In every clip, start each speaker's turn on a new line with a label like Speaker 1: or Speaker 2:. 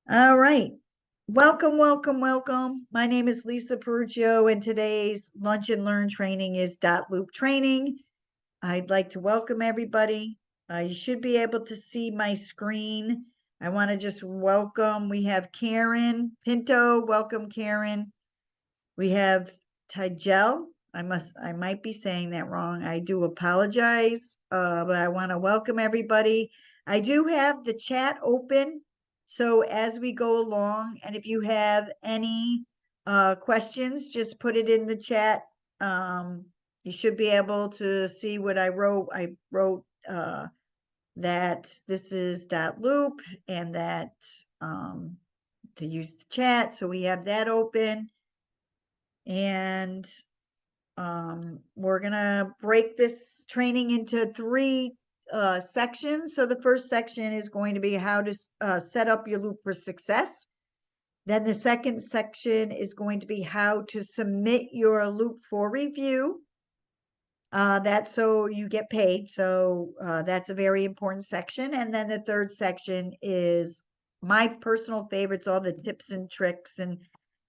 Speaker 1: All right. Welcome, welcome, welcome. My name is Lisa Peruccio, and today's Lunch and Learn training is Dotloop training. I'd like to welcome everybody. You should be able to see my screen. I want to just welcome. We have Karen Pinto. Welcome, Karen. We have Tigel. I might be saying that wrong. I do apologize, but I want to welcome everybody. I do have the chat open, so as we go along, and if you have any questions, just put it in the chat. You should be able to see what I wrote. I wrote that this is Dotloop and that to use the chat, so we have that open. And we're gonna break this training into three sections. So the first section is going to be how to set up your loop for success. Then the second section is going to be how to submit your loop for review. That's so you get paid. So that's a very important section. And then the third section is my personal favorites, all the tips and tricks and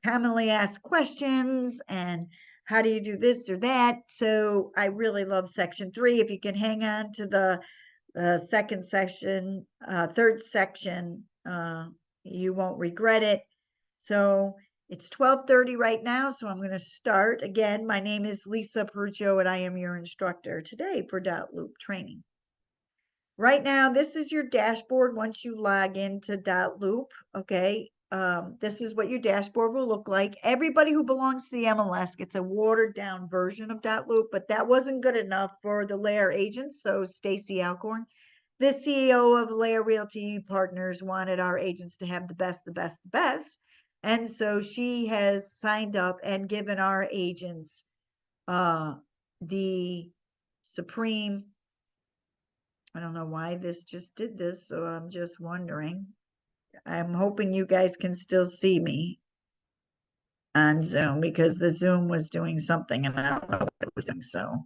Speaker 1: commonly asked questions and how do you do this or that. So I really love section 3. If you can hang on to the second section, third section, you won't regret it. So it's 12:30 right now, so I'm going to start. Again, my name is Lisa Peruccio, and I am your instructor today for Dotloop training. Right now, this is your dashboard once you log into Dotloop, okay? This is what your dashboard will look like. Everybody who belongs to the MLS gets a watered down version of Dotloop, but that wasn't good enough for the Layer agents. So Stacy Alcorn, the CEO of Layer Realty Partners, wanted our agents to have the best, the best, the best. And so she has signed up and given our agents the supreme. I don't know why this just did this, so I'm just wondering. I'm hoping you guys can still see me on Zoom because the Zoom was doing something and I don't know what it was doing. So,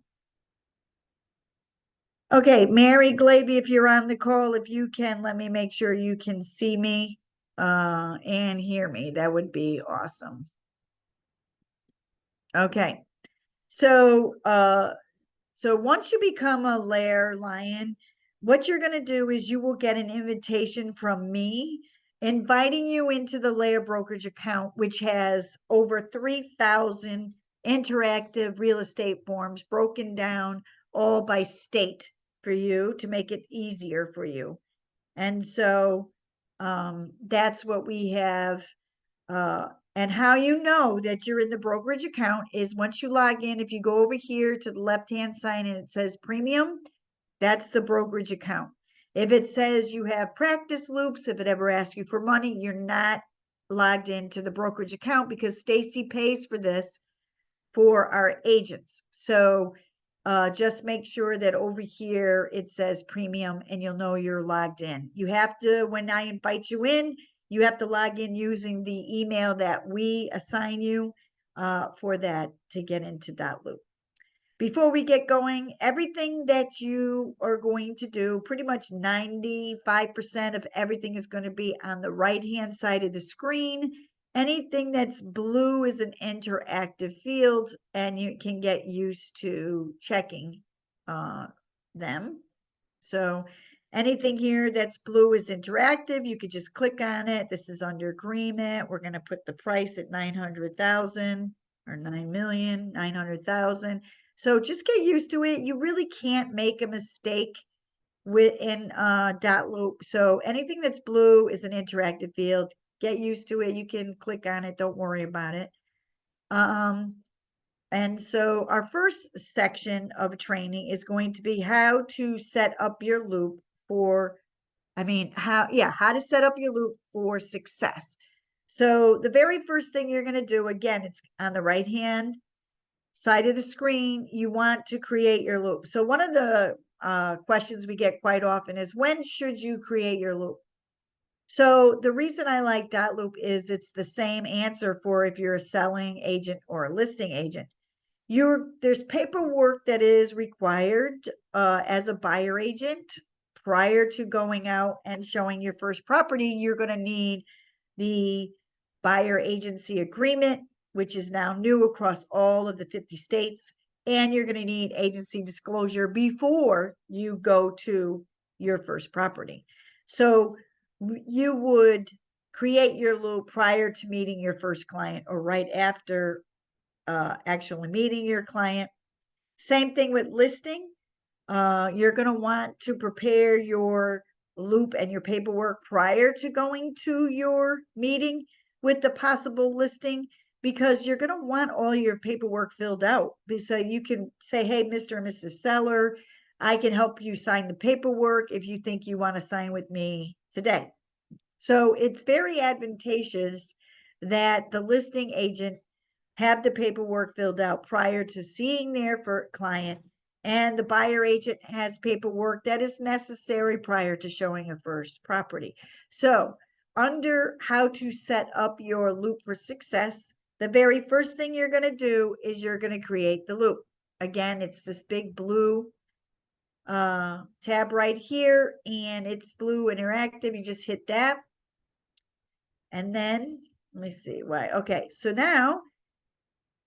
Speaker 1: okay, Mary Glavy, if you're on the call, if you can, let me make sure you can see me and hear me. That would be awesome. Okay, so so once you become a Layer Lion, what you're going to do is you will get an invitation from me inviting you into the Layer brokerage account, which has over 3,000 interactive real estate forms broken down all by state for you to make it easier for you. And so that's what we have. And how you know that you're in the brokerage account is once you log in, if you go over here to the left-hand side and it says premium, that's the brokerage account. If it says you have practice loops, if it ever asks you for money, you're not logged into the brokerage account because Stacy pays for this for our agents. So just make sure that over here it says premium and you'll know you're logged in. You have to, when I invite you in, you have to log in using the email that we assign you for that to get into Dotloop. Before we get going, everything that you are going to do, pretty much 95% of everything is going to be on the right-hand side of the screen. Anything that's blue is an interactive field, and you can get used to checking them. So anything here that's blue is interactive. You could just click on it. This is under agreement. We're going to put the price at 900,000 or 9,900,000. So just get used to it. You really can't make a mistake within Dotloop. So anything that's blue is an interactive field. Get used to it. You can click on it. Don't worry about it. And so our first section of training is going to be how to set up your loop for, how to set up your loop for success. So the very first thing you're going to do, again, it's on the right hand side of the screen, you want to create your loop. So one of the questions we get quite often is, when should you create your loop? So the reason I like Dotloop is it's the same answer for if you're a selling agent or a listing agent. There's paperwork that is required as a buyer agent prior to going out and showing your first property. You're going to need the buyer agency agreement, which is now new across all of the 50 states. And you're going to need agency disclosure before you go to your first property. So you would create your loop prior to meeting your first client or right after actually meeting your client. Same thing with listing. You're going to want to prepare your loop and your paperwork prior to going to your meeting with the possible listing, because you're going to want all your paperwork filled out. So you can say, hey, Mr. and Mrs. Seller, I can help you sign the paperwork if you think you want to sign with me today. So it's very advantageous that the listing agent have the paperwork filled out prior to seeing their client, and the buyer agent has paperwork that is necessary prior to showing a first property. So under how to set up your loop for success, the very first thing you're going to do is you're going to create the loop. Again, it's this big blue tab right here, and it's blue interactive. You just hit that. And then, let me see why. Okay, so now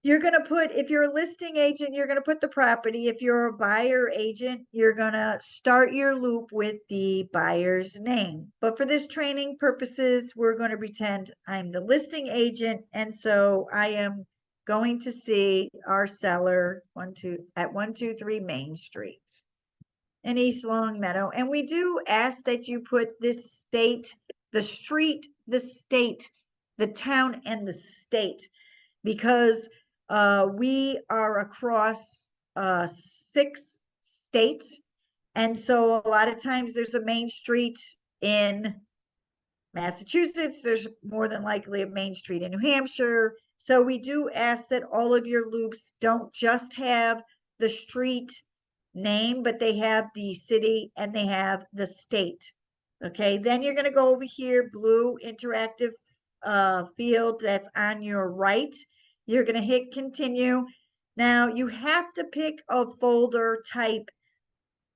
Speaker 1: you're going to put, if you're a listing agent, you're going to put the property. If you're a buyer agent, you're going to start your loop with the buyer's name. But for this training purposes, we're going to pretend I'm the listing agent. And so I am going to see our seller at 123 Main Street in East Long Meadow. And we do ask that you put this state, the street, the state, the town, and the state, because we are across 6 states. And so a lot of times there's a main street in Massachusetts, there's more than likely a main street in New Hampshire. So we do ask that all of your loops don't just have the street name, but they have the city and they have the state. Okay, then you're going to go over here, blue interactive field that's on your right. You're going to hit continue. Now you have to pick a folder type.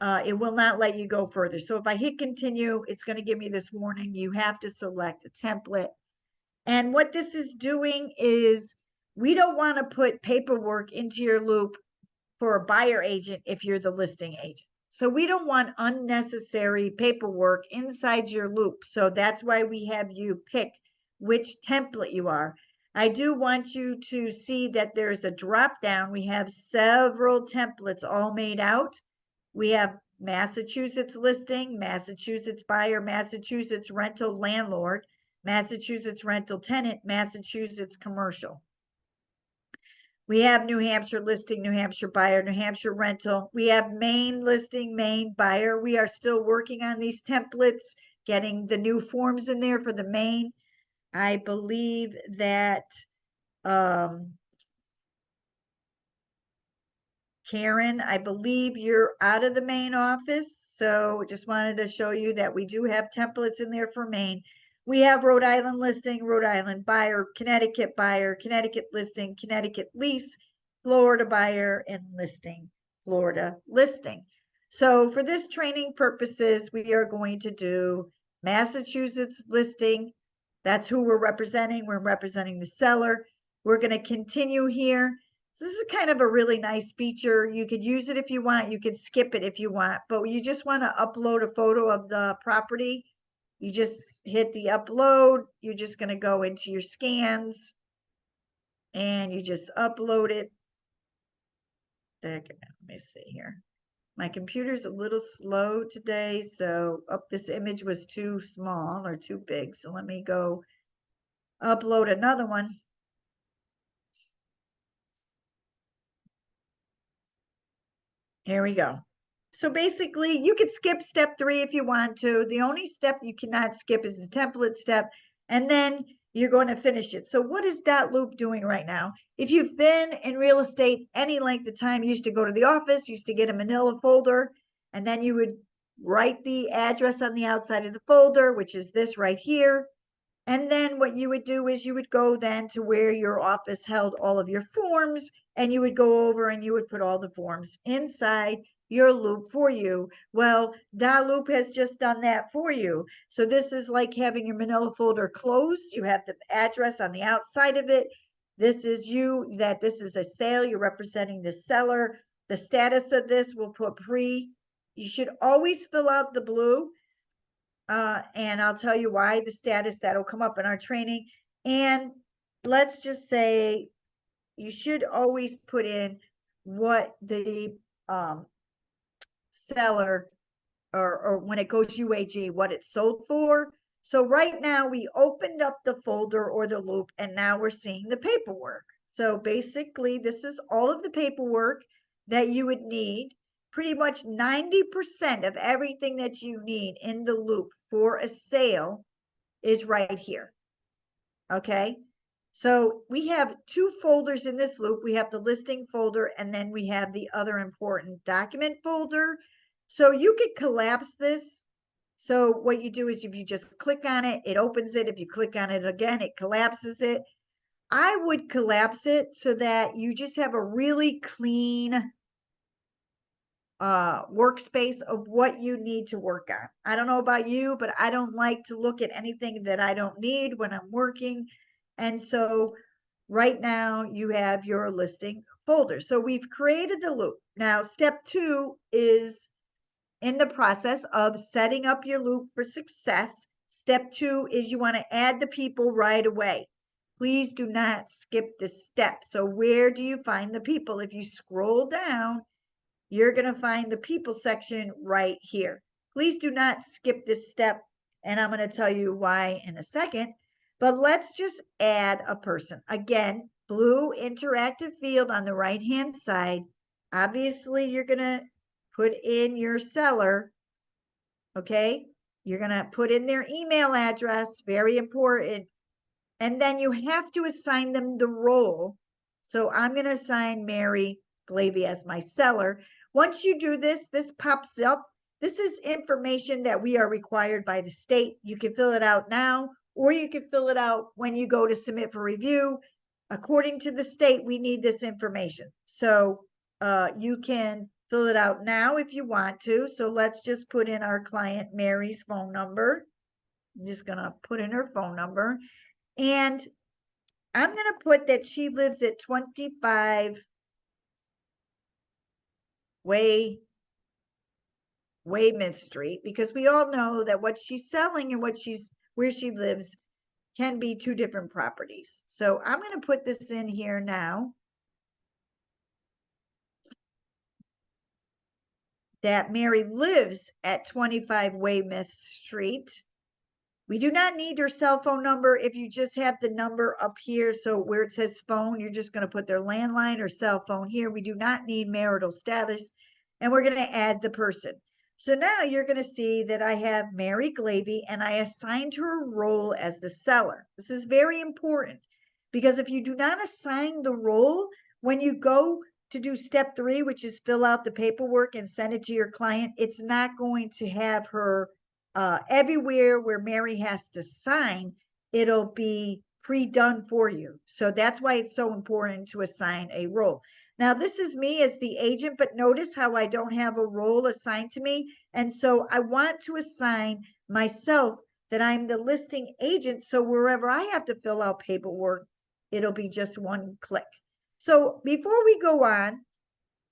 Speaker 1: It will not let you go further. So if I hit continue, it's going to give me this warning. You have to select a template. And what this is doing is, we don't want to put paperwork into your loop for a buyer agent if you're the listing agent. So we don't want unnecessary paperwork inside your loop. So that's why we have you pick which template you are. I do want you to see that there's a drop down. We have several templates all made out. We have Massachusetts listing, Massachusetts buyer, Massachusetts rental landlord, Massachusetts rental tenant, Massachusetts commercial. We have New Hampshire listing, New Hampshire buyer, New Hampshire rental. We have Maine listing, Maine buyer. We are still working on these templates, getting the new forms in there for the Maine. I believe that Karen, I believe you're out of the Maine office. So just wanted to show you that we do have templates in there for Maine. We have Rhode Island listing, Rhode Island buyer, Connecticut listing, Connecticut lease, Florida buyer, and listing, Florida listing. So for this training purposes, we are going to do Massachusetts listing. That's who we're representing. We're representing the seller. We're going to continue here. This is kind of a really nice feature. You could use it if you want. You could skip it if you want, but you just want to upload a photo of the property. You just hit the upload. You're just going to go into your scans and you just upload it. Let me see here. My computer's a little slow today, so this image was too small or too big. So let me go upload another one. Here we go. So basically, you could skip step 3 if you want to. The only step you cannot skip is the template step, and then you're going to finish it. So what is Dotloop doing right now? If you've been in real estate any length of time, you used to go to the office, used to get a manila folder, and then you would write the address on the outside of the folder, which is this right here. And then what you would do is you would go then to where your office held all of your forms, and you would go over and you would put all the forms inside your loop for you. Well, Dotloop has just done that for you. So this is like having your manila folder closed. You have the address on the outside of it. This is you, that this is a sale. You're representing the seller. The status of this, we'll put pre. You should always fill out the blue. And I'll tell you why, the status that'll come up in our training. And let's just say you should always put in what the seller, or when it goes UAG, what it's sold for. So right now we opened up the folder or the loop, and now we're seeing the paperwork. So basically this is all of the paperwork that you would need. Pretty much 90% of everything that you need in the loop for a sale is right here. Okay. So we have two folders in this loop. We have the listing folder, and then we have the other important document folder. So you could collapse this. So what you do is if you just click on it, it opens it. If you click on it again, it collapses it. I would collapse it so that you just have a really clean workspace of what you need to work on. I don't know about you, but I don't like to look at anything that I don't need when I'm working. And so right now you have your listing folder. So we've created the loop. Now, step 2 is in the process of setting up your loop for success. Step 2 is you want to add the people right away. Please do not skip this step. So where do you find the people? If you scroll down, you're going to find the people section right here. Please do not skip this step, and I'm going to tell you why in a second. But let's just add a person. Again, blue interactive field on the right-hand side. Obviously, you're going to put in your seller, okay? You're going to put in their email address, very important. And then you have to assign them the role. So I'm going to assign Mary Glavy as my seller. Once you do this, this pops up. This is information that we are required by the state. You can fill it out now, or you can fill it out when you go to submit for review. According to the state, we need this information. So you can fill it out now if you want to. So let's just put in our client Mary's phone number. I'm just going to put in her phone number. And I'm going to put that she lives at 25 Weymouth Street, because we all know that what she's selling and where she lives can be two different properties. So I'm going to put this in here now, that Mary lives at 25 Weymouth Street. We do not need her cell phone number. If you just have the number up here, so where it says phone, you're just going to put their landline or cell phone here. We do not need marital status, and we're going to add the person. So now you're going to see that I have Mary Glavy, and I assigned her a role as the seller. This is very important, because if you do not assign the role, when you go to do step 3, which is fill out the paperwork and send it to your client, it's not going to have her everywhere where Mary has to sign, it'll be pre-done for you. So that's why it's so important to assign a role. Now, this is me as the agent, but notice how I don't have a role assigned to me. And so I want to assign myself that I'm the listing agent. So wherever I have to fill out paperwork, it'll be just one click. So before we go on,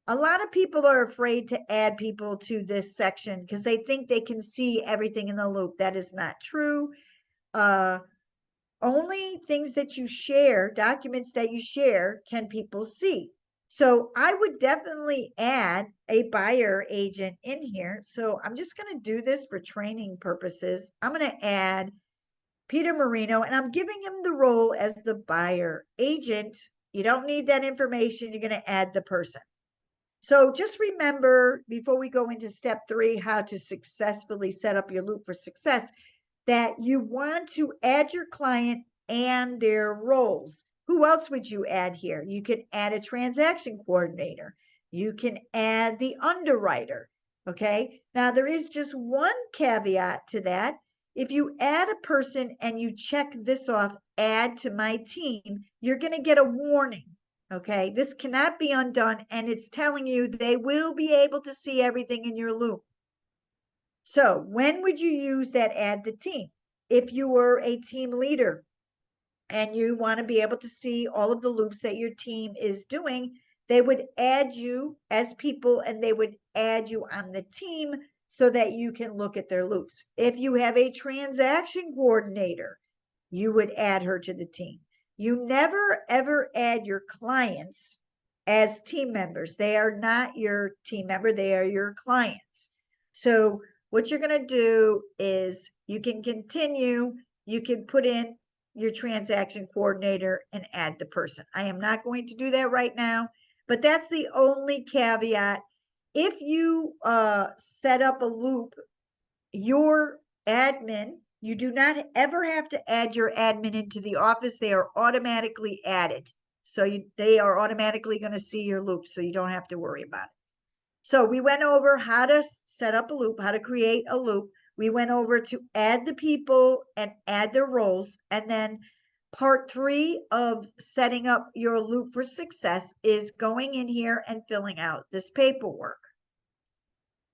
Speaker 1: a lot of people are afraid to add people to this section because they think they can see everything in the loop. That is not true. Only things that you share, documents that you share, can people see. So I would definitely add a buyer agent in here. So I'm just going to do this for training purposes. I'm going to add Peter Marino, and I'm giving him the role as the buyer agent. You don't need that information. You're going to add the person. So just remember, before we go into step 3, how to successfully set up your loop for success, that you want to add your client and their roles. Who else would you add here? You can add a transaction coordinator. You can add the underwriter. Okay. Now there is just one caveat to that. If you add a person and you check this off, add to my team, you're going to get a warning. Okay, this cannot be undone, and it's telling you they will be able to see everything in your loop. So when would you use that add the team? If you were a team leader and you want to be able to see all of the loops that your team is doing, they would add you as people and they would add you on the team so that you can look at their loops. If you have a transaction coordinator, you would add her to the team. You never ever add your clients as team members. They are not your team member, they are your clients. So what you're going to do is you can continue, you can put in your transaction coordinator and add the person. I am not going to do that right now, but that's the only caveat. If you set up a loop, your admin, you do not ever have to add your admin into the office. They are automatically added. So they are automatically going to see your loop, so you don't have to worry about it. So we went over how to set up a loop, how to create a loop. We went over to add the people and add their roles. And then part 3 of setting up your loop for success is going in here and filling out this paperwork.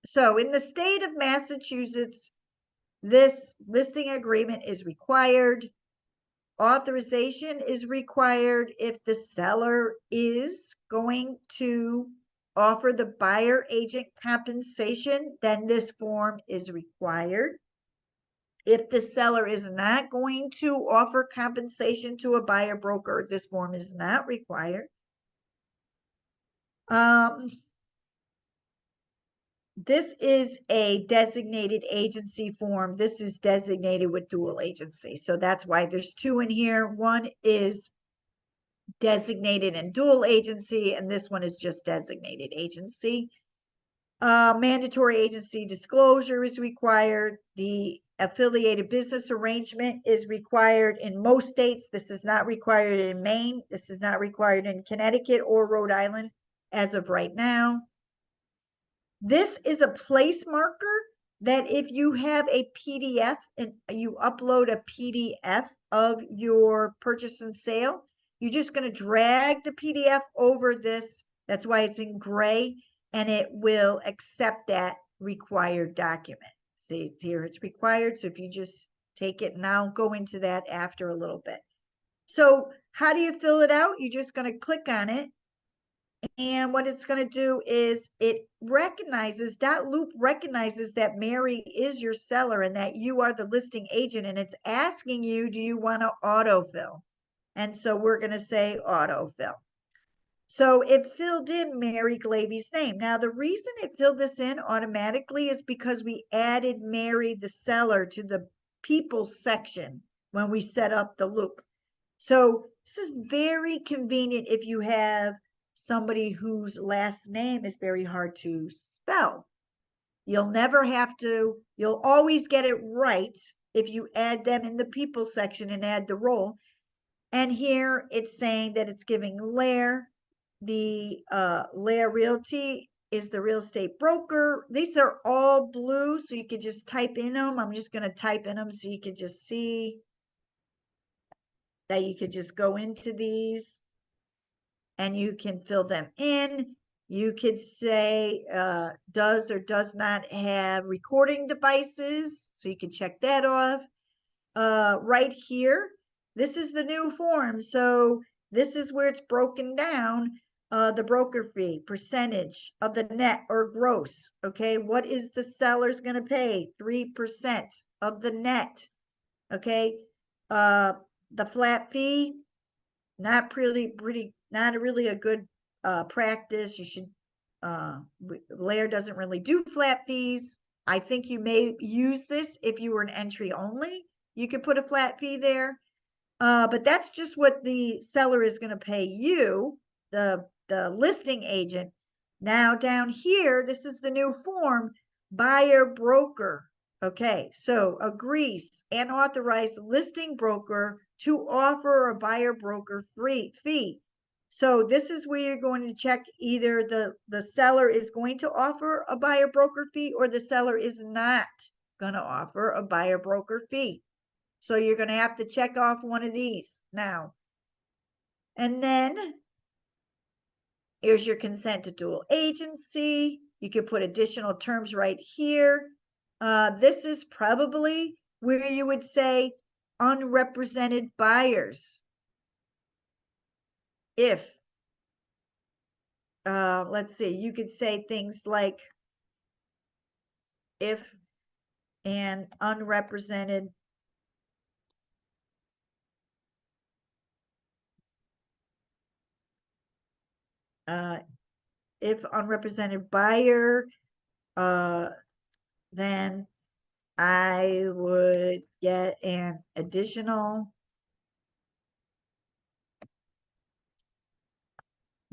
Speaker 1: So in the state of Massachusetts, this listing agreement is required. Authorization is required if the seller is going to offer the buyer agent compensation, then this form is required. If the seller is not going to offer compensation to a buyer broker, this form is not required. This is a designated agency form. This is designated with dual agency. So that's why there's 2 in here. One is designated and dual agency, and this one is just designated agency. Mandatory agency disclosure is required. The affiliated business arrangement is required in most states. This is not required in Maine. This is not required in Connecticut or Rhode Island as of right now. This is a place marker that if you have a PDF and you upload a PDF of your purchase and sale, you're just going to drag the PDF over this. That's why it's in gray, and it will accept that required document. See here, it's required. So if you just take it, and I'll go into that after a little bit. So how do you fill it out? You're just going to click on it. And what it's going to do is it recognizes, Dotloop recognizes that Mary is your seller and that you are the listing agent. And it's asking you, do you want to autofill? And so we're going to say autofill. So it filled in Mary Glavy's name. Now, the reason it filled this in automatically is because we added Mary, the seller, to the people section when we set up the loop. So this is very convenient if you have somebody whose last name is very hard to spell. You'll never have to, you'll always get it right if you add them in the people section and add the role. And here it's saying that it's giving Lair, the Lair Realty is the real estate broker. These are all blue, so you could just type in them. I'm just going to type in them so you can just see that you could just go into these and you can fill them in. You could say does or does not have recording devices, so you can check that off. Right here, this is the new form. So this is where it's broken down. The broker fee, percentage of the net or gross. Okay, what is the seller's going to pay? 3% of the net. Okay, the flat fee, not really a good practice. You should Lair doesn't really do flat fees. I think you may use this if you were an entry only. You could put a flat fee there. But that's just what the seller is going to pay you, the listing agent. Now down here, this is the new form, buyer broker. Okay, so agrees and authorize listing broker to offer a buyer broker fee. So this is where you're going to check either the seller is going to offer a buyer broker fee or the seller is not going to offer a buyer broker fee. So you're going to have to check off one of these now. And then Here's your consent to dual agency. You can put additional terms right here. This is probably where you would say unrepresented buyers. If, let's see, you could say things like if an unrepresented uh, if unrepresented buyer, then I would get an additional,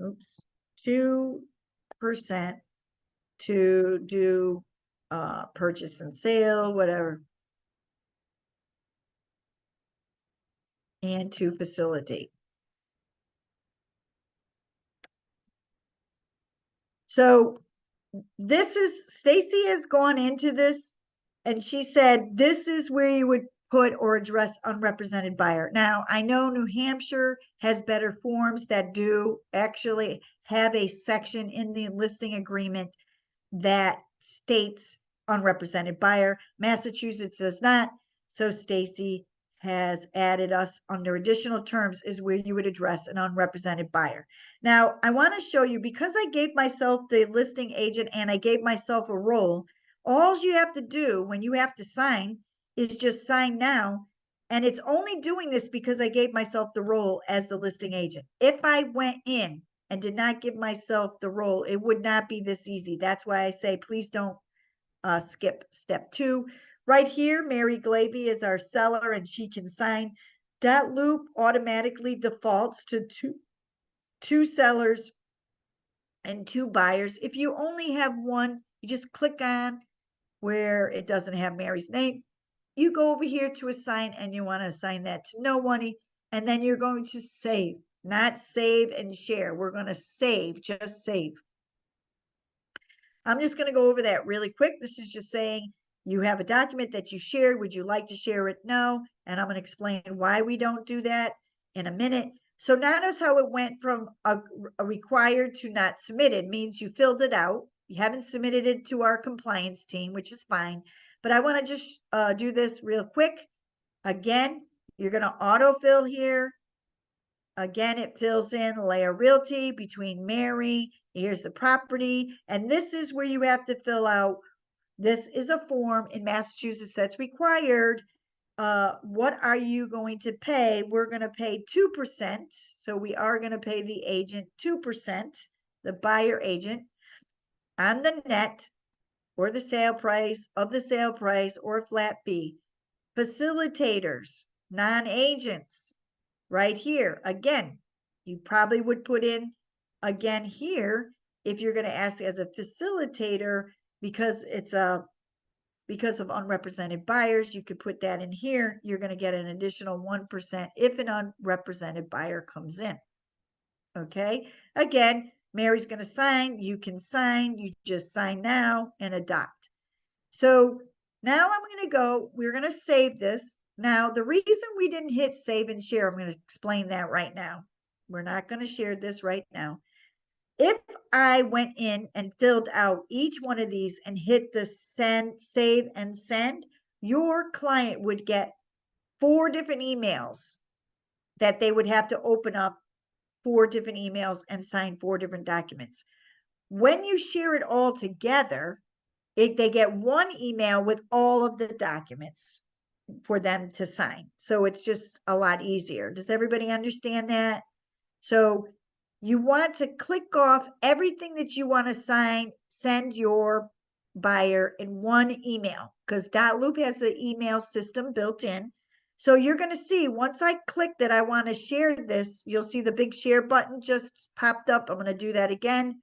Speaker 1: oops, 2% to do purchase and sale, whatever, and to facilitate. So this is, Stacy has gone into this and she said, this is where you would put or address unrepresented buyer. Now, I know New Hampshire has better forms that do actually have a section in the listing agreement that states unrepresented buyer. Massachusetts does not. So Stacy has added us under additional terms is where you would address an unrepresented buyer. Now, I want to show you, because I gave myself the listing agent and I gave myself a role, all you have to do when you have to sign is just sign now. And it's only doing this because I gave myself the role as the listing agent. If I went in and did not give myself the role, it would not be this easy. That's why I say, please don't skip step 2. Right here, Mary Glaby is our seller and she can sign. Dotloop automatically defaults to two sellers and 2 buyers. If you only have one, you just click on where it doesn't have Mary's name. You go over here to assign and you want to assign that to no one, and then you're going to save, not save and share. We're going to save, just save. I'm just going to go over that really quick. This is just saying you have a document that you shared. Would you like to share it? No. And I'm going to explain why we don't do that in a minute. So notice how it went from a required to not submitted. Means you filled it out. You haven't submitted it to our compliance team, which is fine. But I want to just do this real quick. Again, you're going to autofill here. Again, it fills in Layer Realty between Mary. Here's the property. And this is where you have to fill out. This is a form in Massachusetts that's required. What are you going to pay? We're going to pay 2%. So we are going to pay the agent 2%, the buyer agent, on the net or the sale price of the sale price or flat fee. Facilitators, non-agents, right here. Again, you probably would put in again here if you're going to ask as a facilitator, because it's because of unrepresented buyers, you could put that in here. You're going to get an additional 1% if an unrepresented buyer comes in. Okay. Again, Mary's going to sign. You can sign. You just sign now and adopt. So now I'm going to go. We're going to save this. Now, the reason we didn't hit save and share, I'm going to explain that right now. We're not going to share this right now. If I went in and filled out each one of these and hit the send, save and send, your client would get 4 different emails that they would have to open up 4 different emails and sign 4 different documents. When you share it all together, they get 1 email with all of the documents for them to sign. So it's just a lot easier. Does everybody understand that? So you want to click off everything that you want to sign, send your buyer in 1 email, because Dotloop has an email system built in. So you're going to see, once I click that I want to share this, you'll see the big share button just popped up. I'm going to do that again.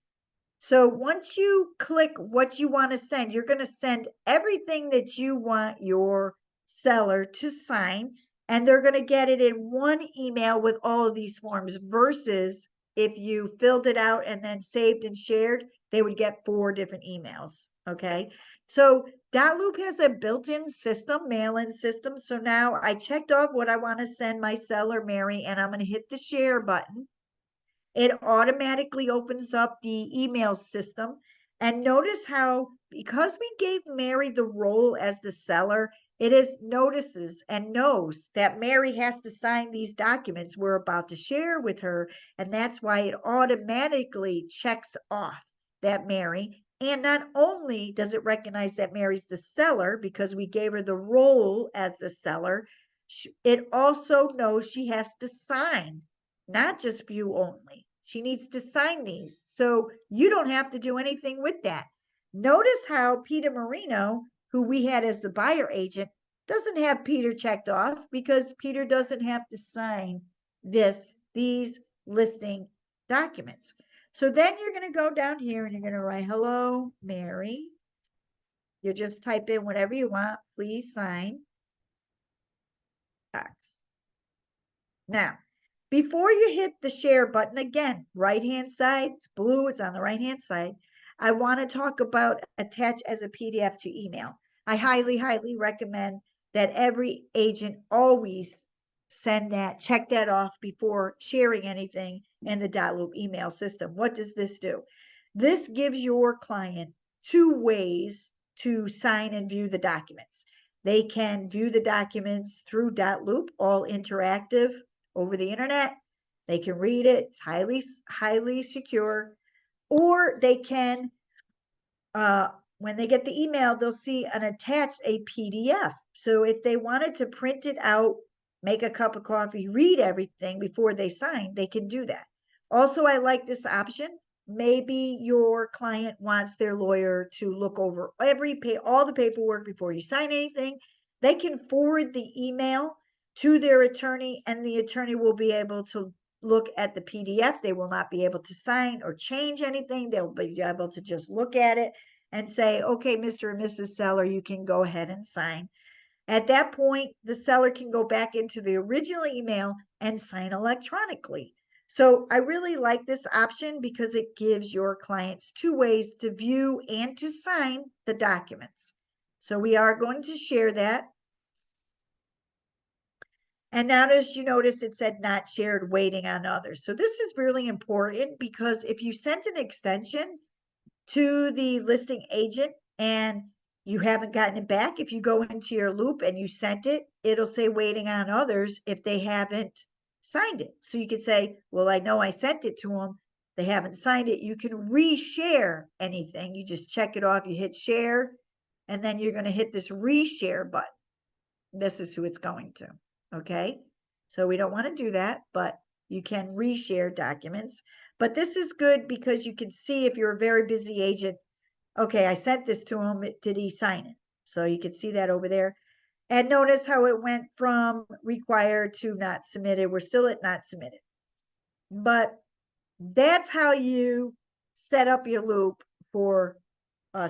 Speaker 1: So once you click what you want to send, you're going to send everything that you want your seller to sign, and they're going to get it in 1 email with all of these forms, versus if you filled it out and then saved and shared, they would get 4 different emails. Okay. So Dotloop has a built-in system, mail-in system. So now I checked off what I want to send my seller, Mary, and I'm going to hit the share button. It automatically opens up the email system. And notice how, because we gave Mary the role as the seller, it is notices and knows that Mary has to sign these documents we're about to share with her. And that's why it automatically checks off that Mary. And not only does it recognize that Mary's the seller because we gave her the role as the seller, it also knows she has to sign, not just view only. She needs to sign these. So you don't have to do anything with that. Notice how Peter Marino, who we had as the buyer agent, doesn't have Peter checked off because Peter doesn't have to sign these listing documents. So then you're going to go down here and you're going to write, hello, Mary. You just type in whatever you want. Please sign X. Now, before you hit the share button, again, right-hand side, it's blue, it's on the right-hand side. I want to talk about attach as a PDF to email. I highly, highly recommend that every agent always check that off before sharing anything in the Dotloop email system. What does this do? This gives your client two ways to sign and view the documents. They can view the documents through Dotloop, all interactive over the internet. They can read it. It's highly secure. Or they can, when they get the email, they'll see an attached a PDF. So if they wanted to print it out, make a cup of coffee, read everything before they sign, they can do that. Also, I like this option. Maybe your client wants their lawyer to look over all the paperwork before you sign anything. They can forward the email to their attorney, and the attorney will be able to look at the PDF. They will not be able to sign or change anything. They'll be able to just look at it and say, okay, Mr. and Mrs. Seller, you can go ahead and sign. At that point, the seller can go back into the original email and sign electronically. So I really like this option because it gives your clients two ways to view and to sign the documents. So we are going to share that. And now as you notice, it said not shared, waiting on others. So this is really important because if you sent an extension to the listing agent and you haven't gotten it back, if you go into your loop and you sent it, it'll say waiting on others if they haven't signed it. So you could say, well, I know I sent it to them. They haven't signed it. You can reshare anything. You just check it off. You hit share, and then you're going to hit this reshare button. This is who it's going to. Okay. So we don't want to do that, but you can reshare documents. But this is good because you can see if you're a very busy agent, okay, I sent this to him. Did he sign it? So you can see that over there. And notice how it went from required to not submitted. We're still at not submitted. But that's how you set up your loop for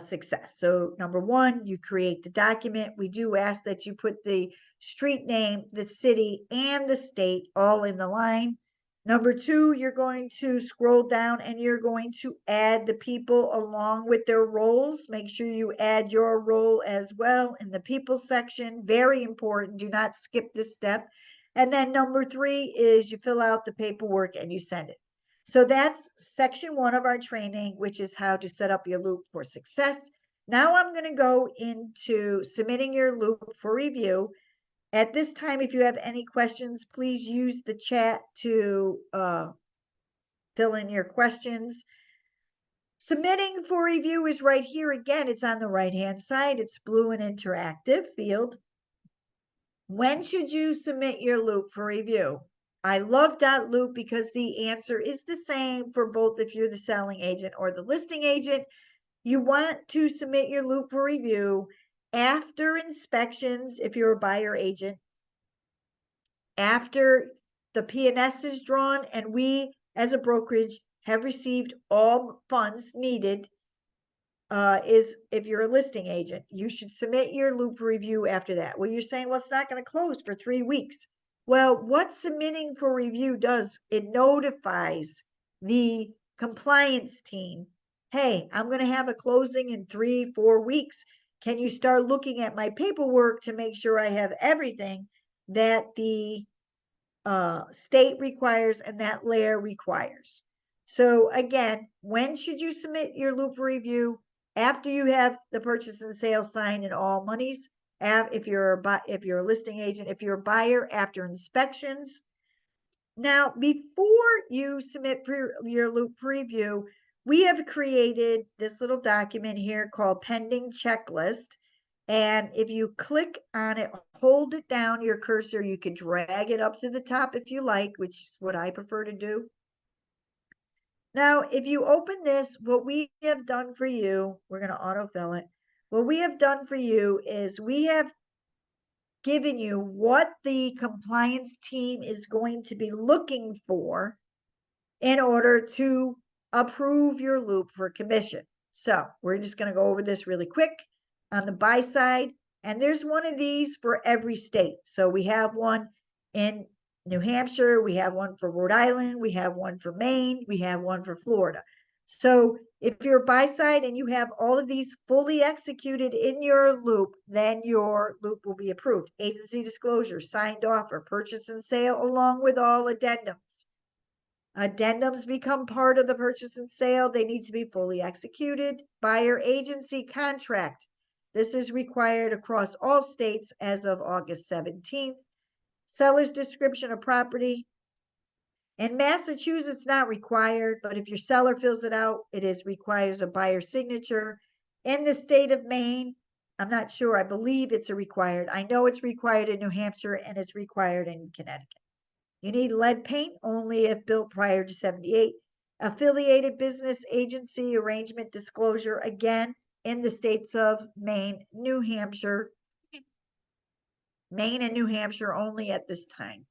Speaker 1: success. So number one, you create the document. We do ask that you put the street name, the city, and the state all in the line. Number two, you're going to scroll down and you're going to add the people along with their roles. Make sure you add your role as well in the people section. Very important. Do not skip this step. And then number three is you fill out the paperwork and you send it. So that's section one of our training, which is how to set up your loop for success. Now I'm going to go into submitting your loop for review. At this time, if you have any questions, please use the chat to fill in your questions. Submitting for review is right here again. It's on the right-hand side. It's blue and interactive field. When should you submit your loop for review? I love Dotloop because the answer is the same for both if you're the selling agent or the listing agent. You want to submit your loop for review after inspections if you're a buyer agent, after the P&S is drawn, and we as a brokerage have received all funds needed. Is if you're a listing agent, you should submit your loop for review after that. Well, you're saying, well, it's not going to close for 3 weeks. Well, what submitting for review does, it notifies the compliance team, hey, I'm going to have a closing in 3-4 weeks. Can you start looking at my paperwork to make sure I have everything that the state requires and that layer requires? So again, when should you submit your loop for review? After you have the purchase and sale signed and all monies. If you're a listing agent, if you're a buyer, after inspections. Now, before you submit for your loop for review, we have created this little document here called pending checklist. And if you click on it, hold it down, your cursor, you can drag it up to the top if you like, which is what I prefer to do. Now, if you open this, what we have done for you, we're going to autofill it. What we have done for you is we have given you what the compliance team is going to be looking for in order to approve your loop for commission. So we're just going to go over this really quick on the buy side. And there's one of these for every state. So we have one in New Hampshire, we have one for Rhode Island, we have one for Maine, we have one for Florida. So if you're buy side and you have all of these fully executed in your loop, then your loop will be approved. Agency disclosure, signed offer, purchase and sale, along with all addendums. Addendums become part of the purchase and sale. They need to be fully executed. Buyer agency contract. This is required across all states as of August 17th. Seller's description of property. In Massachusetts, not required, but if your seller fills it out, requires a buyer signature. In the state of Maine, I'm not sure. I believe it's a required. I know it's required in New Hampshire and it's required in Connecticut. You need lead paint only if built prior to 78. Affiliated business agency arrangement disclosure, again, in the states of Maine, New Hampshire. Maine and New Hampshire only at this time.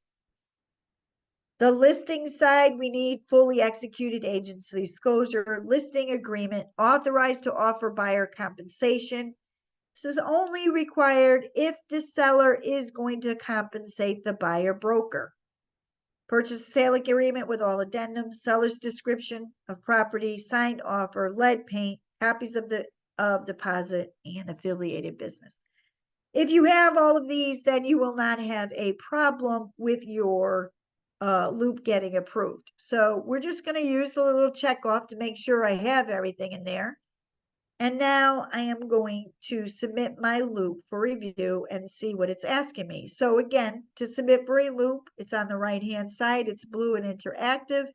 Speaker 1: The listing side, we need fully executed agency disclosure, listing agreement, authorized to offer buyer compensation. This is only required if the seller is going to compensate the buyer broker. Purchase sale agreement with all addendums, seller's description of property, signed offer, lead paint, copies of deposit, and affiliated business. If you have all of these, then you will not have a problem with your loop getting approved. So we're just going to use the little check off to make sure I have everything in there. And now I am going to submit my loop for review and see what it's asking me. So again, to submit for a loop, it's on the right-hand side. It's blue and interactive.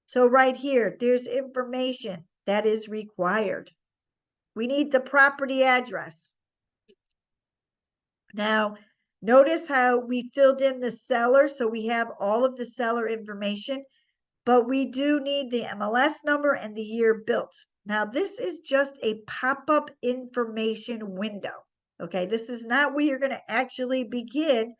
Speaker 1: So right here, there's information that is required. We need the property address. Now, notice how we filled in the seller. So we have all of the seller information, but we do need the MLS number and the year built. Now, this is just a pop-up information window. Okay, this is not where you're going to actually begin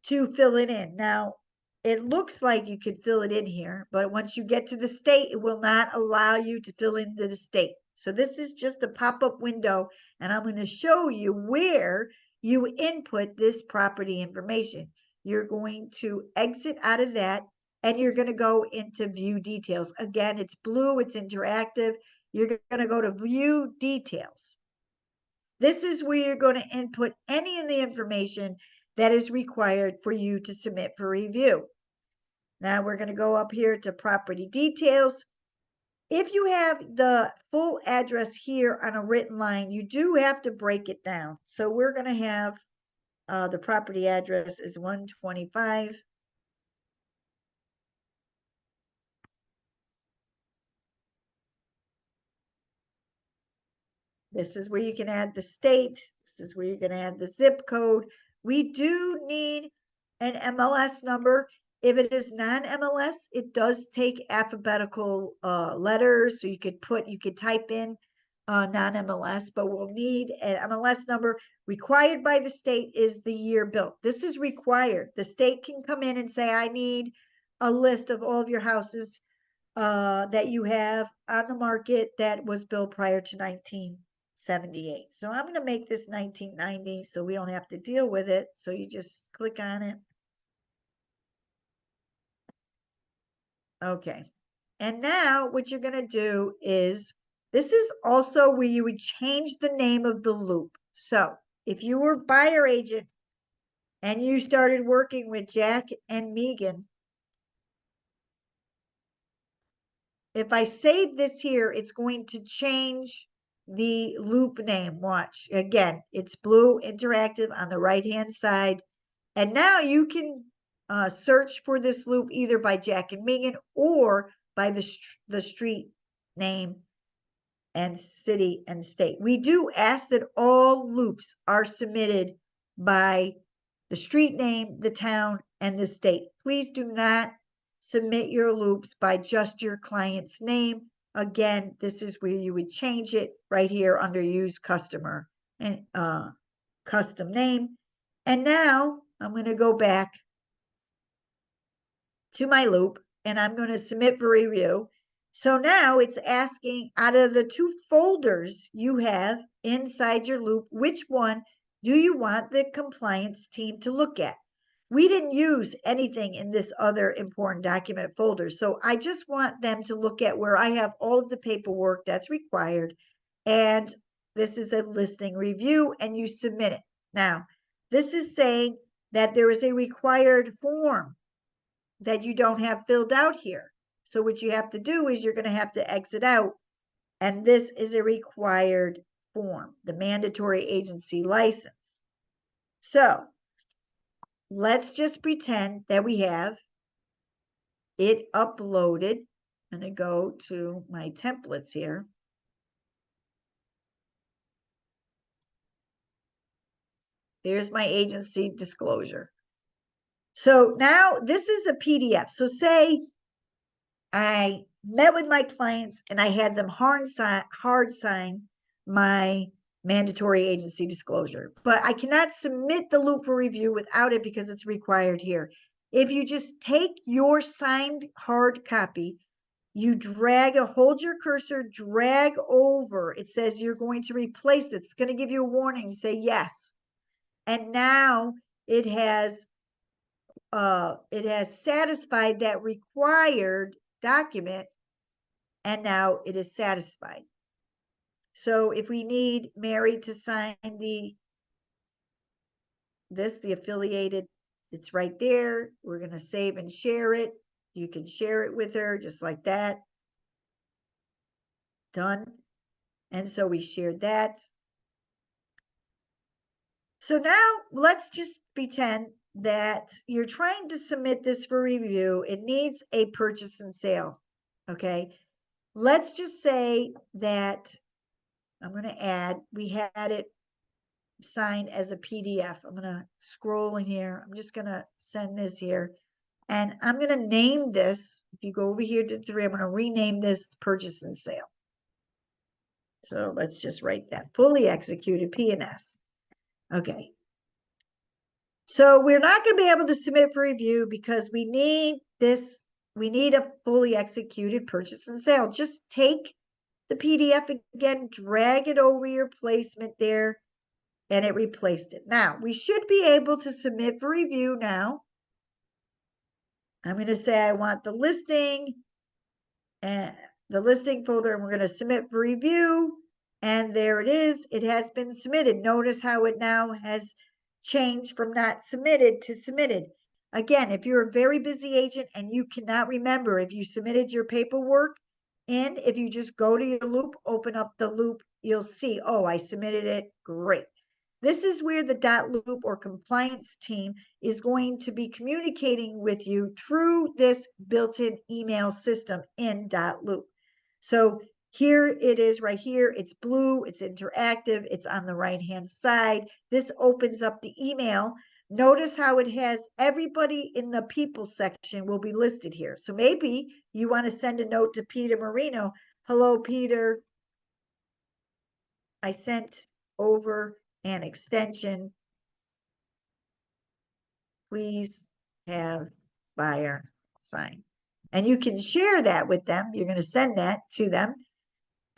Speaker 1: to fill it in. Now, it looks like you could fill it in here, but once you get to the state, it will not allow you to fill into the state. So this is just a pop-up window, and I'm going to show you where you input this property information. You're going to exit out of that and you're going to go into view details. Again, it's blue, it's interactive. You're going to go to view details. This is where you're going to input any of the information that is required for you to submit for review. Now we're going to go up here to property details. If you have the full address here on a written line, you do have to break it down. So we're going to have the property address is 125. This is where you can add the state. This is where you're going to add the zip code. We do need an MLS number. If it is non-MLS, it does take alphabetical letters. So you could type in non-MLS, but we'll need an MLS number. Required by the state is the year built. This is required. The state can come in and say, I need a list of all of your houses that you have on the market that was built prior to 1978. So I'm going to make this 1990 so we don't have to deal with it. So you just click on it. Okay. And now what you're going to do is, this is also where you would change the name of the loop. So if you were buyer agent and you started working with Jack and Megan, if I save this here, it's going to change the loop name. Watch. Again, it's blue interactive on the right-hand side. And now you can search for this loop either by Jack and Megan or by the street name and city and state. We do ask that all loops are submitted by the street name, the town, and the state. Please do not submit your loops by just your client's name. Again, this is where you would change it right here under use customer and custom name. And now I'm going to go back to my loop and I'm going to submit for review. So now it's asking out of the two folders you have inside your loop, which one do you want the compliance team to look at? We didn't use anything in this other important document folder. So I just want them to look at where I have all of the paperwork that's required. And this is a listing review and you submit it. Now, this is saying that there is a required form that you don't have filled out here. So what you have to do is you're going to have to exit out. And this is a required form, the mandatory agency license. So let's just pretend that we have it uploaded. I'm going to go to my templates here. Here's my agency disclosure. So now this is a PDF. So say I met with my clients and I had them hard sign my mandatory agency disclosure, but I cannot submit the loop for review without it because it's required here. If you just take your signed hard copy, you hold your cursor, drag over. It says you're going to replace it. It's going to give you a warning. Say yes. And now it has satisfied that required document, and now it is satisfied. So if we need Mary to sign the affiliated, it's right there. We're going to save and share it. You can share it with her just like that. Done. And so we shared that. So now let's just pretend that you're trying to submit this for review. It needs a purchase and sale. Okay. Let's just say that I'm going to add, we had it signed as a PDF. I'm going to scroll in here. I'm just going to send this here. And I'm going to name this. If you go over here to 3, I'm going to rename this purchase and sale. So let's just write that. Fully executed P&S. Okay. So we're not going to be able to submit for review because we need this. We need a fully executed purchase and sale. Just take the PDF again, drag it over your placement there, and it replaced it. Now, we should be able to submit for review now. I'm going to say I want the listing and the listing folder, and we're going to submit for review. And there it is. It has been submitted. Notice how it now has changed from not submitted to submitted. Again, if you're a very busy agent and you cannot remember if you submitted your paperwork in, if you just go to your loop, open up the loop, you'll see, oh, I submitted it. Great. This is where the Dotloop or compliance team is going to be communicating with you through this built-in email system in Dotloop. So here it is right here. It's blue, it's interactive, it's on the right-hand side. This opens up the email. Notice how it has everybody in the people section will be listed here. So maybe you want to send a note to Peter Marino. Hello, Peter. I sent over an extension. Please have buyer sign. And you can share that with them. You're going to send that to them.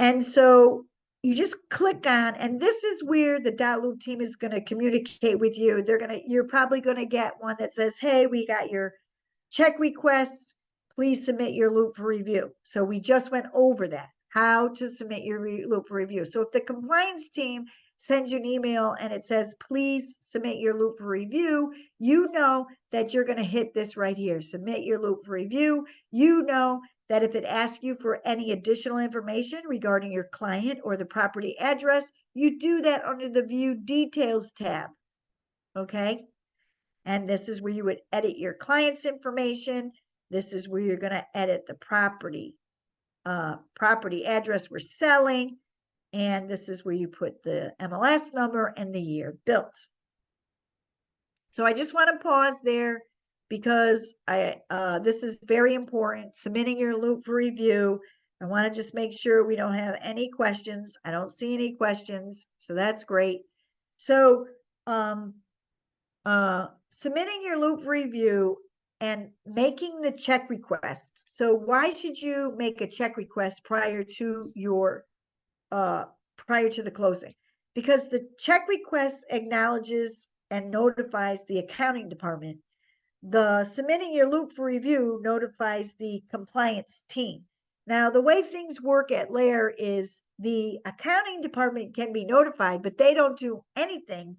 Speaker 1: And so you just click on, and this is where the Dotloop team is going to communicate with you. You're probably going to get one that says, hey, we got your check requests. Please submit your loop for review. So we just went over that, how to submit your loop for review. So if the compliance team sends you an email and it says, please submit your loop for review, you know that you're going to hit this right here, submit your loop for review. You know that if it asks you for any additional information regarding your client or the property address, you do that under the View Details tab, okay? And this is where you would edit your client's information. This is where you're going to edit the property address we're selling. And this is where you put the MLS number and the year built. So I just want to pause there because this is very important. Submitting your loop for review. I want to just make sure we don't have any questions. I don't see any questions, so that's great. So submitting your loop review and making the check request. So why should you make a check request prior to the closing? Because the check request acknowledges and notifies the accounting department. The submitting your loop for review notifies the compliance team. Now, the way things work at Lair is the accounting department can be notified, but they don't do anything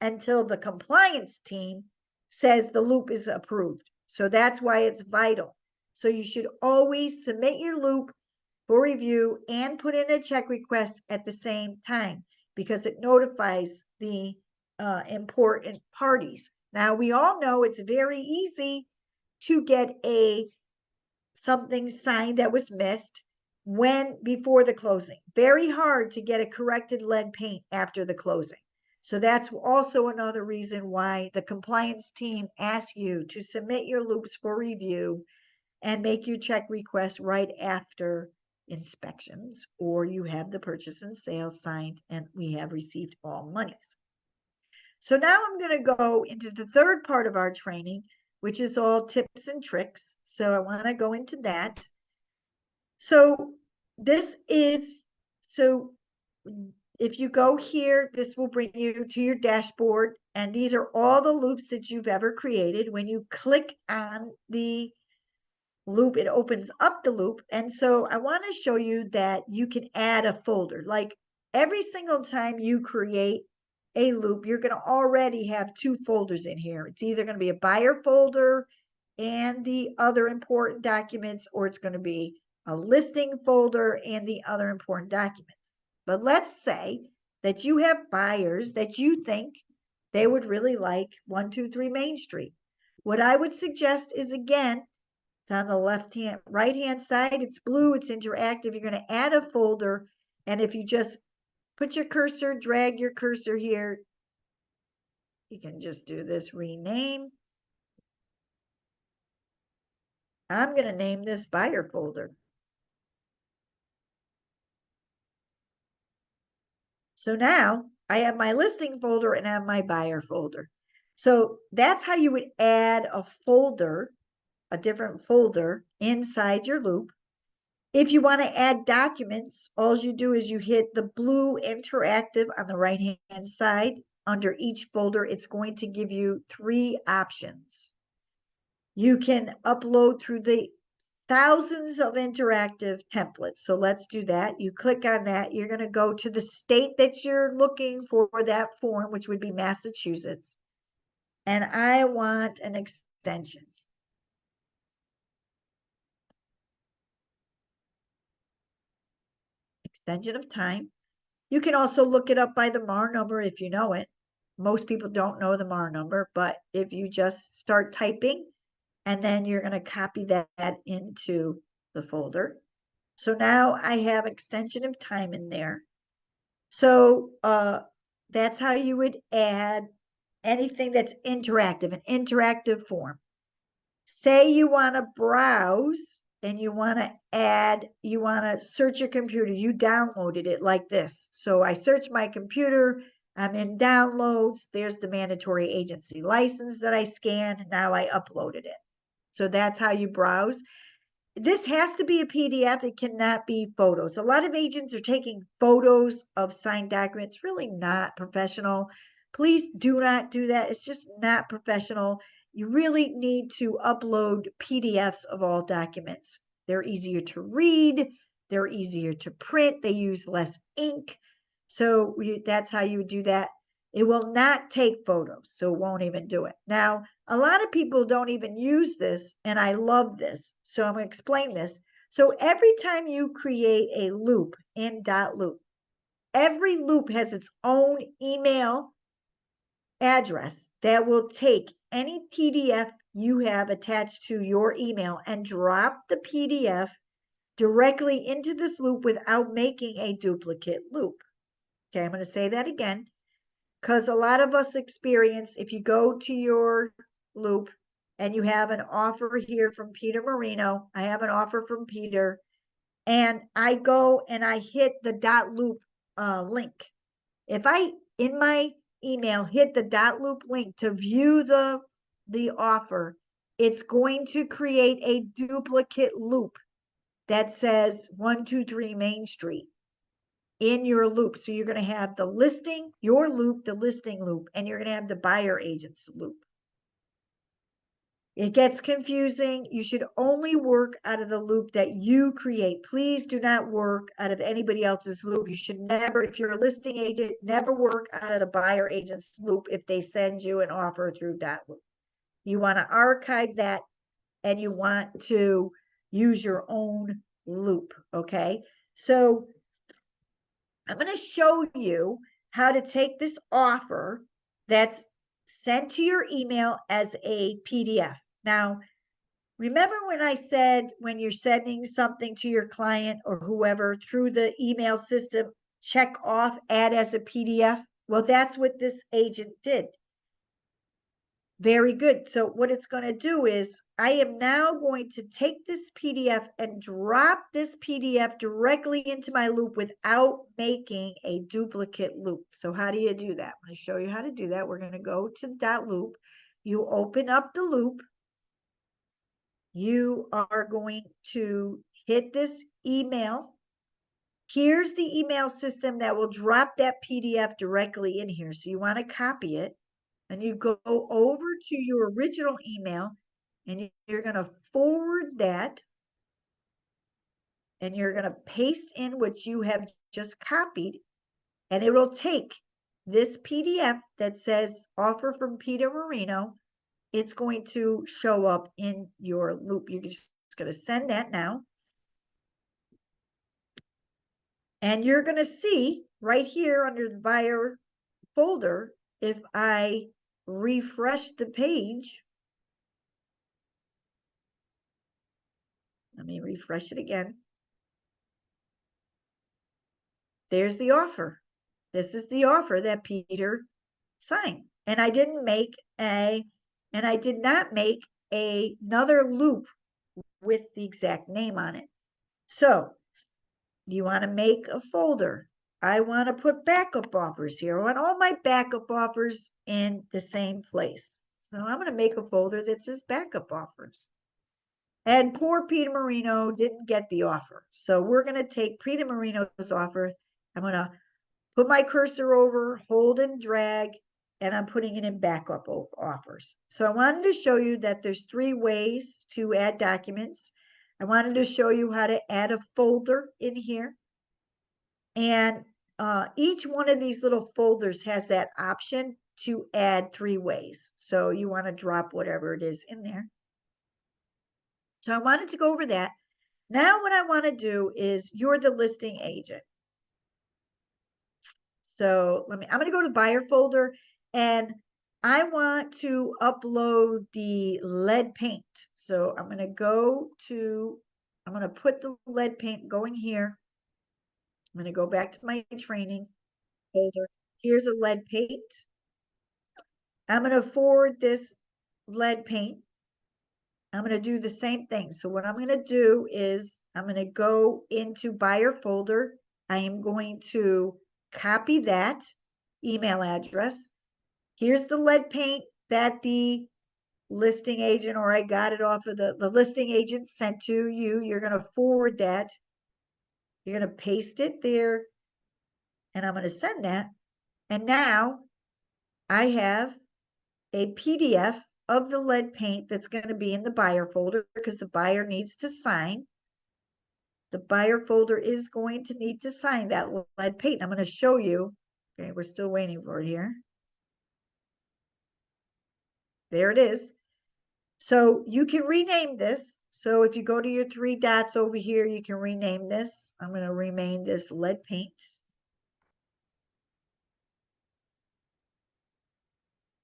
Speaker 1: until the compliance team says the loop is approved. So that's why it's vital. So you should always submit your loop for review and put in a check request at the same time because it notifies the important parties. Now, we all know it's very easy to get something signed that was missed before the closing. Very hard to get a corrected lead paint after the closing. So that's also another reason why the compliance team asks you to submit your loops for review and make your check request right after inspections, or you have the purchase and sale signed and we have received all monies. So now I'm going to go into the third part of our training, which is all tips and tricks. So I want to go into that. So if you go here, this will bring you to your dashboard, and these are all the loops that you've ever created. When you click on the loop, it opens up the loop. And so I want to show you that you can add a folder. Like every single time you create a loop, you're going to already have two folders in here. It's either going to be a buyer folder and the other important documents, or it's going to be a listing folder and the other important documents. But let's say that you have buyers that you think they would really like 123 Main Street. What I would suggest is, again, it's on the right-hand side. It's blue. It's interactive. You're going to add a folder. And if you just put your cursor, drag your cursor here, you can just do this rename. I'm going to name this buyer folder. So now I have my listing folder and I have my buyer folder. So that's how you would add a folder, a different folder inside your loop. If you want to add documents, all you do is you hit the blue interactive on the right-hand side. Under each folder, it's going to give you three options. You can upload through the thousands of interactive templates. So let's do that. You click on that. You're going to go to the state that you're looking for that form, which would be Massachusetts. And I want an extension. Extension of time. You can also look it up by the MAR number if you know it. Most people don't know the MAR number, but if you just start typing, and then you're going to copy that into the folder. So now I have extension of time in there. So that's how you would add anything that's interactive, an interactive form. Say you want to browse and you want to search your computer. You downloaded it like this. So I searched my computer. I'm in downloads. There's the mandatory agency license that I scanned. Now I uploaded it. So that's how you browse. This has to be a PDF. It cannot be photos. A lot of agents are taking photos of signed documents. Really not professional. Please do not do that. It's just not professional. You really need to upload PDFs of all documents. They're easier to read. They're easier to print. They use less ink. So that's how you would do that. It will not take photos, so it won't even do it. Now, a lot of people don't even use this, and I love this. So I'm going to explain this. So every time you create a loop in Dotloop, every loop has its own email address that will take any PDF you have attached to your email and drop the PDF directly into this loop without making a duplicate loop. Okay, I'm going to say that again because a lot of us experience, if you go to your loop and you have an offer here from Peter Marino, I have an offer from Peter, and I go and I hit the Dotloop link. If I, in my email, hit the Dotloop link to view the offer, it's going to create a duplicate loop that says 123 Main Street in your loop. So you're going to have the listing, your loop, the listing loop, and you're going to have the buyer agent's loop. It gets confusing. You should only work out of the loop that you create. Please do not work out of anybody else's loop. You should never, if you're a listing agent, never work out of the buyer agent's loop if they send you an offer through Dotloop. You want to archive that and you want to use your own loop, okay? So I'm going to show you how to take this offer that's sent to your email as a PDF. Now, remember when I said when you're sending something to your client or whoever through the email system, check off, add as a PDF? Well, that's what this agent did. Very good. So what it's going to do is I am now going to take this PDF and drop this PDF directly into my loop without making a duplicate loop. So how do you do that? I'm going to show you how to do that. We're going to go to Dotloop. You open up the loop. You are going to hit this email. Here's the email system that will drop that PDF directly in here. So you want to copy it. And you go over to your original email and you're going to forward that and you're going to paste in what you have just copied, and it will take this PDF that says offer from Peter Marino. It's going to show up in your loop. You're just going to send that now. And you're going to see right here under the buyer folder, if I refresh the page, let me refresh it again. There's the offer. This is the offer that Peter signed. And I did not make another loop with the exact name on it. So you want to make a folder. I want to put backup offers here. I want all my backup offers in the same place. So I'm going to make a folder that says backup offers. And poor Peter Marino didn't get the offer. So we're going to take Peter Marino's offer. I'm going to put my cursor over, hold and drag, and I'm putting it in backup offers. So I wanted to show you that there's 3 ways to add documents. I wanted to show you how to add a folder in here. And each one of these little folders has that option to add 3 ways. So you want to drop whatever it is in there. So I wanted to go over that. Now what I want to do is you're the listing agent. So I'm going to go to the buyer folder and I want to upload the lead paint. So I'm going to put the lead paint going here. I'm going to go back to my training folder. Here's a lead paint. I'm going to forward this lead paint. I'm going to do the same thing. So what I'm going to do is I'm going to go into buyer folder. I am going to copy that email address. Here's the lead paint that the listing agent, or I got it off of the listing agent sent to you. You're going to forward that. You're going to paste it there. And I'm going to send that. And now I have a PDF of the lead paint that's going to be in the buyer folder because the buyer needs to sign. The buyer folder is going to need to sign that lead paint. I'm going to show you. Okay, we're still waiting for it here. There it is. So you can rename this. So if you go to your three dots over here, you can rename this. I'm going to rename this lead paint.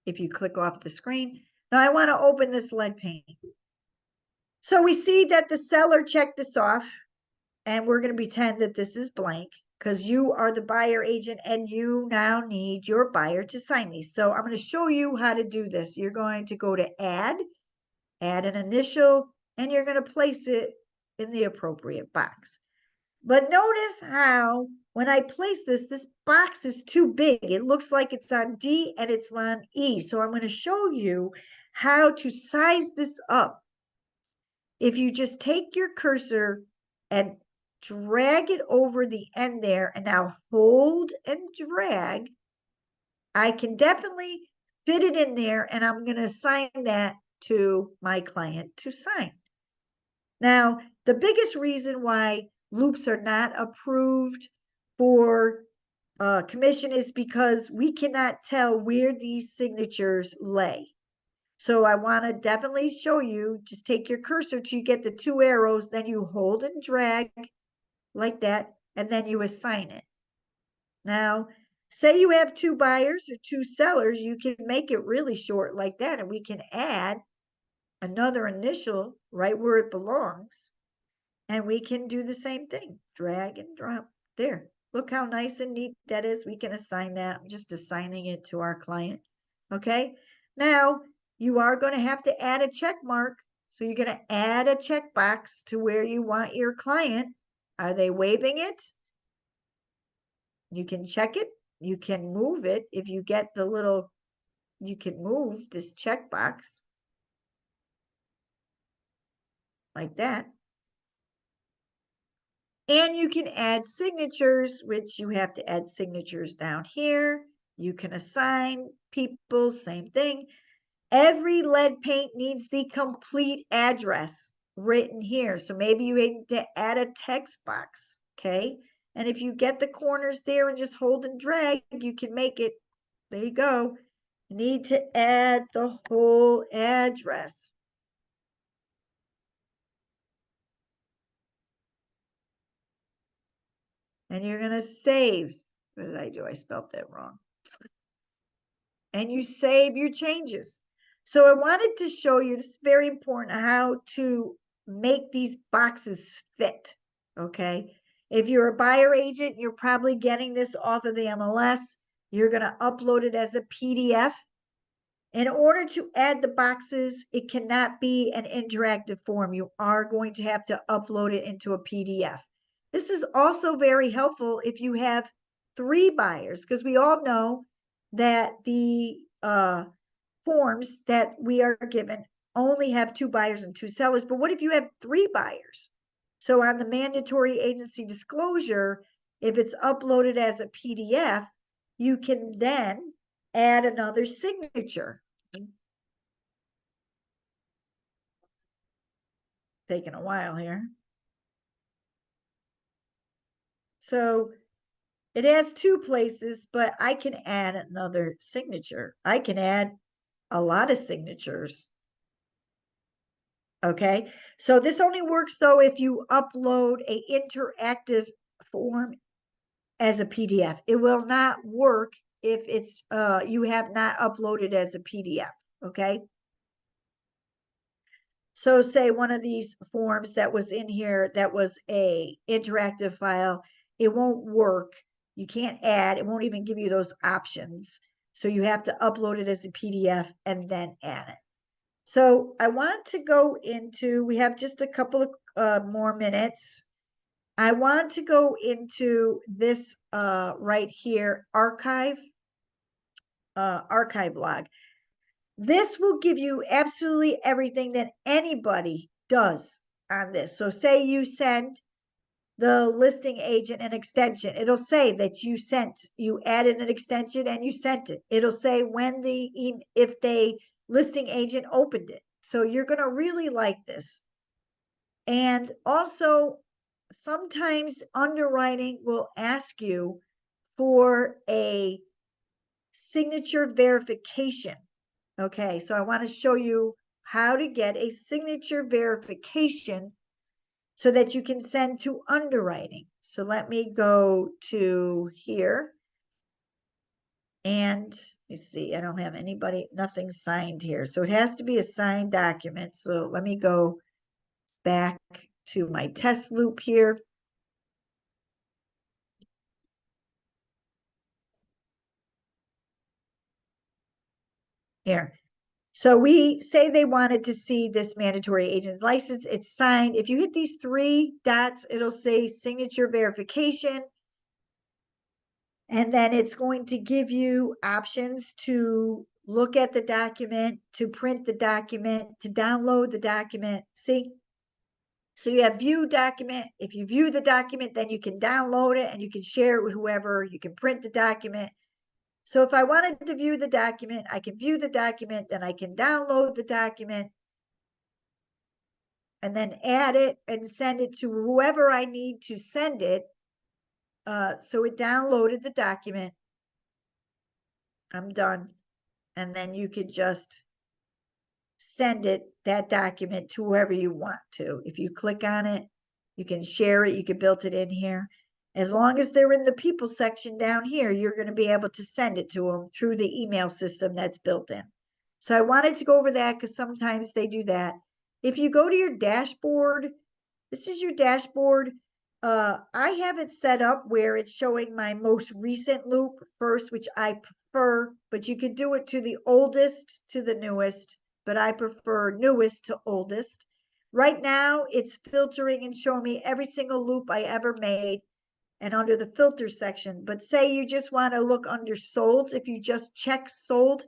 Speaker 1: If you click off the screen. Now I want to open this lead paint. So we see that the seller checked this off, and we're going to pretend that this is blank because you are the buyer agent and you now need your buyer to sign these. So I'm going to show you how to do this. You're going to go to add an initial, and you're going to place it in the appropriate box. But notice how when I place this, this box is too big. It looks like it's on D and it's on E. So I'm going to show you how to size this up. If you just take your cursor and drag it over the end there and now hold and drag, I can definitely fit it in there, and I'm going to assign that to my client to sign. Now, the biggest reason why loops are not approved for commission is because we cannot tell where these signatures lay. So I want to definitely show you, just take your cursor till you get the two arrows, then you hold and drag like that, and then you assign it. Now, say you have two buyers or two sellers, you can make it really short like that, and we can add another initial right where it belongs. And we can do the same thing, drag and drop there. Look how nice and neat that is. We can assign that. I'm just assigning it to our client. Okay. Now you are going to have to add a check mark. So you're going to add a checkbox to where you want your client. Are they waiving it? You can check it. You can move it. If you get the little, you can move this checkbox like that. And you can add signatures, which you have to add signatures down here. You can assign people, same thing. Every lead paint needs the complete address written here. So maybe you need to add a text box, okay? And if you get the corners there and just hold and drag, you can make it, there you go. You need to add the whole address. And you're gonna save. What did I do? I spelled that wrong. And you save your changes. So I wanted to show you, this is very important, how to make these boxes fit, okay? If you're a buyer agent, you're probably getting this off of the MLS. You're gonna upload it as a PDF. In order to add the boxes, it cannot be an interactive form. You are going to have to upload it into a PDF. This is also very helpful if you have three buyers, because we all know that the forms that we are given only have two buyers and two sellers. But what if you have three buyers? So on the mandatory agency disclosure, if it's uploaded as a PDF, you can then add another signature. Taking a while here. So it has two places, but I can add another signature. I can add a lot of signatures. Okay, so this only works though if you upload a interactive form as a PDF. It will not work if it's you have not uploaded as a PDF. Okay. So say one of these forms that was in here that was a interactive file, it won't work. You can't add, it won't even give you those options. So you have to upload it as a PDF and then add it. So I want to go into, we have just a couple of more minutes. I want to go into this right here, archive log. This will give you absolutely everything that anybody does on this. So say you send the listing agent an extension. It'll say that you added an extension and you sent it. It'll say when if the listing agent opened it. So you're going to really like this. And also, sometimes underwriting will ask you for a signature verification. Okay, so I want to show you how to get a signature verification so that you can send to underwriting. So let me go to here. And you see, I don't have anybody, nothing signed here. So it has to be a signed document. So let me go back to my test loop here. Here. So we say they wanted to see this mandatory agent's license. It's signed. If you hit these three dots, it'll say signature verification. And then it's going to give you options to look at the document, to print the document, to download the document. See? So you have view document. If you view the document, then you can download it and you can share it with whoever. You can print the document. So if I wanted to view the document, I can view the document, then I can download the document and then add it and send it to whoever I need to send it. So it downloaded the document. I'm done. And then you could just send that document to whoever you want to. If you click on it, you can share it, you can build it in here. As long as they're in the people section down here, you're going to be able to send it to them through the email system that's built in. So I wanted to go over that because sometimes they do that. If you go to your dashboard, this is your dashboard. I have it set up where it's showing my most recent loop first, which I prefer, but you could do it to the oldest to the newest, but I prefer newest to oldest. Right now, it's filtering and showing me every single loop I ever made and under the filter section. But say you just want to look under sold, if you just check sold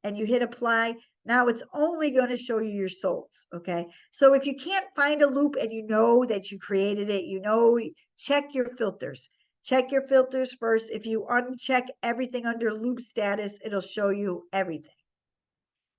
Speaker 1: and you hit apply, now it's only going to show you your solds. Okay. So if you can't find a loop and you know that you created it, check your filters. Check your filters first. If you uncheck everything under loop status, it'll show you everything.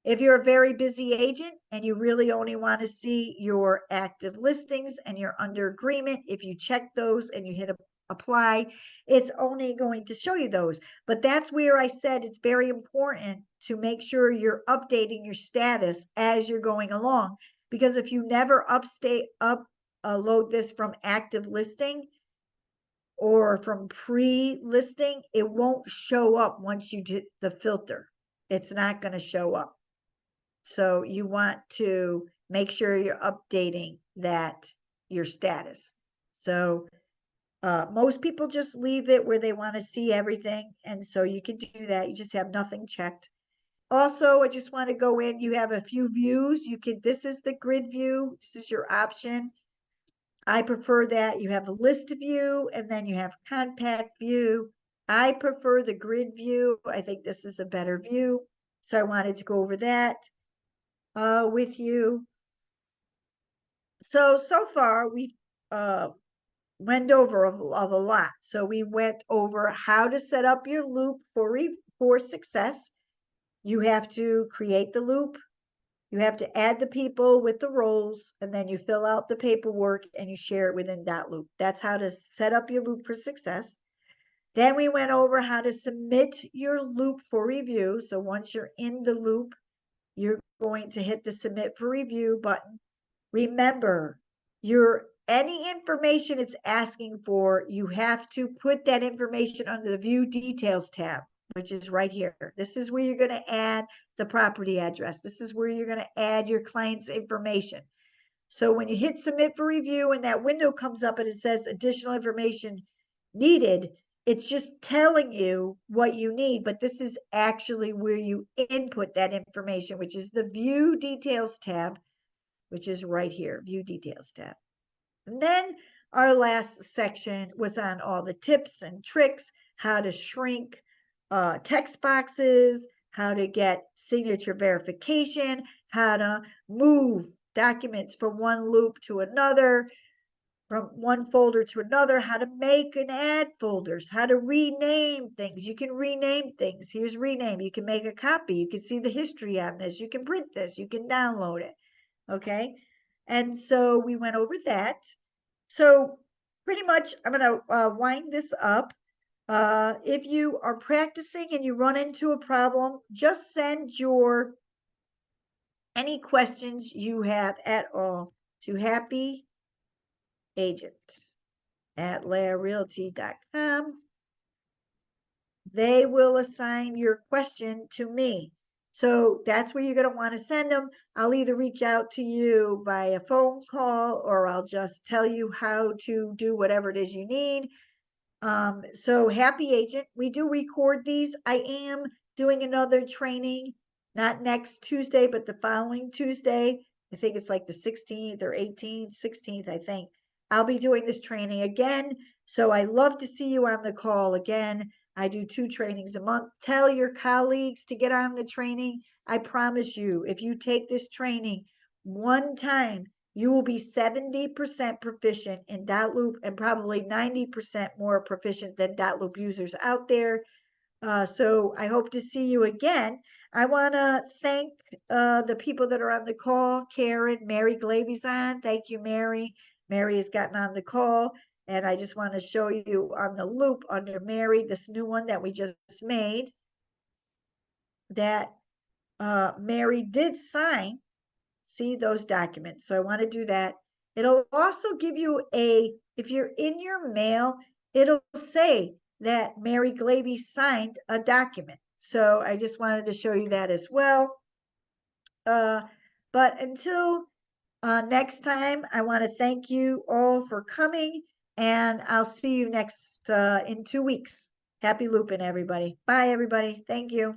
Speaker 1: If you're a very busy agent and you really only want to see your active listings and you're under agreement, if you check those and you hit apply, it's only going to show you those. But that's where I said it's very important to make sure you're updating your status as you're going along. Because if you never load this from active listing or from pre-listing, it won't show up once you do the filter. It's not going to show up. So you want to make sure you're updating your status. So most people just leave it where they want to see everything. And so you can do that. You just have nothing checked. Also, I just want to go in. You have a few views. This is the grid view. This is your option. I prefer that. You have a list view and then you have compact view. I prefer the grid view. I think this is a better view. So I wanted to go over that with you. So far we've went over of a lot. So we went over how to set up your loop for success. You have to create the loop. You have to add the people with the roles, and then you fill out the paperwork and you share it within Dotloop. That's how to set up your loop for success. Then we went over how to submit your loop for review. So once you're in the loop, you're going to hit the submit for review button. Remember, any information it's asking for, you have to put that information under the view details tab, which is right here. This is where you're going to add the property address. This is where you're going to add your client's information. So when you hit submit for review and that window comes up and it says additional information needed, it's just telling you what you need, but this is actually where you input that information, which is the view details tab, which is right here, view details tab. And then our last section was on all the tips and tricks, how to shrink text boxes, how to get signature verification, how to move documents from one loop to another, from one folder to another, how to make and add folders, how to rename things. You can rename things. Here's rename. You can make a copy. You can see the history on this. You can print this. You can download it. Okay. And so we went over that. So pretty much I'm going to wind this up. If you are practicing and you run into a problem, just send your any questions you have at all to Happy Agent at larealty.com. They will assign your question to me. So that's where you're going to want to send them. I'll either reach out to you by a phone call or I'll just tell you how to do whatever it is you need. So Happy Agent, we do record these. I am doing another training, not next Tuesday, but the following Tuesday. I think it's like the 16th or 18th, 16th, I think. I'll be doing this training again. So I love to see you on the call again. I do 2 trainings a month. Tell your colleagues to get on the training. I promise you, if you take this training one time, you will be 70% proficient in Dotloop and probably 90% more proficient than Dotloop users out there. So I hope to see you again. I want to thank the people that are on the call. Karen, Mary Glavy's on. Thank you, Mary. Mary has gotten on the call. And I just want to show you on the loop under Mary, this new one that we just made, that Mary did sign. See those documents. So I want to do that. It'll also give you if you're in your mail, it'll say that Mary Glavy signed a document. So I just wanted to show you that as well. But until next time, I want to thank you all for coming, and I'll see you next in 2 weeks. Happy looping, everybody. Bye, everybody. Thank you.